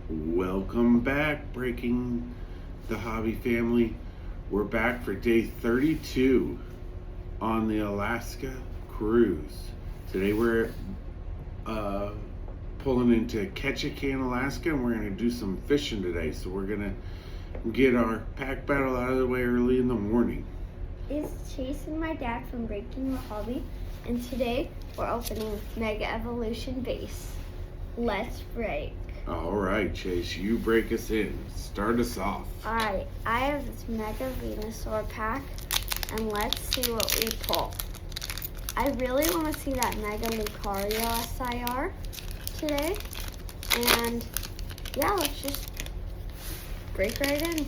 Welcome back, Breaking the Hobby family. We're back for day 32 on the Alaska cruise. Today we're pulling into Ketchikan, Alaska, and we're going to do some fishing today. So we're going to get our pack battle out of the way early in the morning. It's Chase and my dad from Breaking the Hobby, and today we're opening Mega Evolution Base. Let's break. All right, Chase, you break us in. Start us off. Alright, I have this Mega Venusaur pack, and let's see what we pull. I really want to see that Mega Lucario SIR today, and yeah, let's just break right in.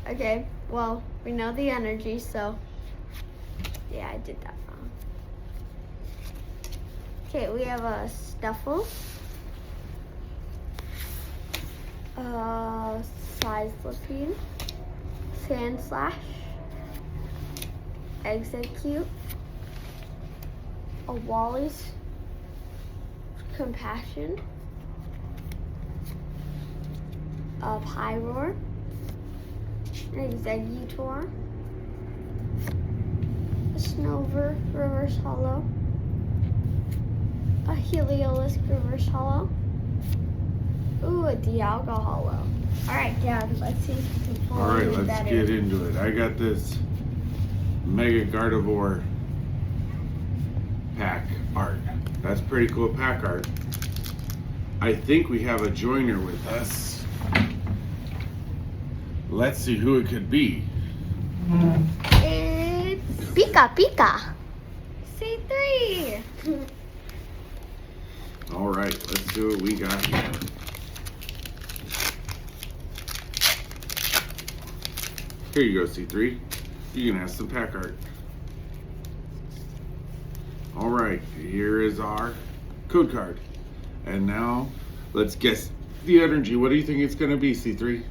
Okay, well, we know the energy, so yeah, I did that wrong. Okay, we have a Stuffle, Sizzlipede, Sandslash, Execute, a Wally's Compassion, a Pyroar, an Exeggutor, a Snover Reverse Hollow, a Heliolisk Reverse Hollow, ooh, a Dialga Hollow. Alright, Dad, let's see if we can pull All right, any let's better. get into it. I got this Mega Gardevoir pack art. That's pretty cool pack art. I think we have a joiner with us. Let's see who it could be. It's Pika Pika. C3. All right, let's see what we got here. Here you go, C3. You can have some pack art. All right, here is our code card. And now, let's guess the energy. What do you think it's going to be, C3?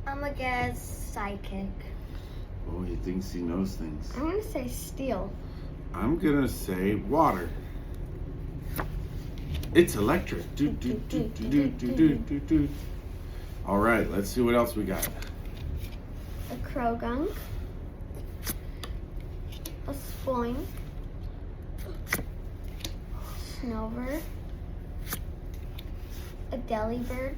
I'm gonna guess Psychic. Oh, he thinks he knows things. I'm gonna say Steel. I'm going to say water. It's electric. Do, do, do, do, do, do, do, do, do. All right, let's see what else we got. A Krogunk, a Spoink, Snover, a Delibird,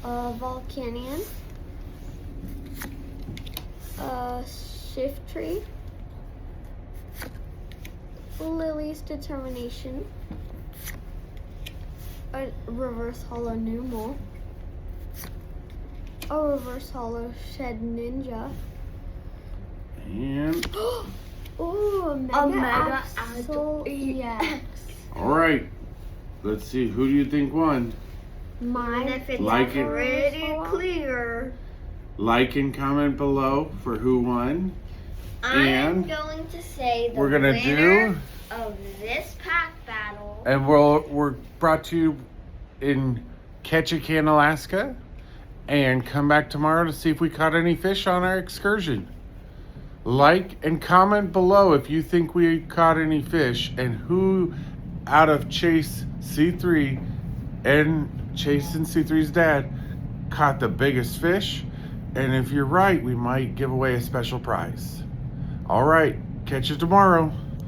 a Volcanion, a Shiftry, Lily's Determination, a Reverse Hollow Numel, a Reverse Hollow Shed Ninja. And Ooh, a Mega Axel EX. all right, let's see. Who do you think won? Mine. If it's Like it. pretty clear, Like and comment below for who won. I'm And going to say the we're gonna winner do, of this pack battle. and we're brought to you in Ketchikan, Alaska, and come back tomorrow to see if we caught any fish on our excursion. Like and comment below if you think we caught any fish and who out of Chase, C3, and Chase and C3's dad caught the biggest fish. And if you're right, we might give away a special prize. All right, catch you tomorrow.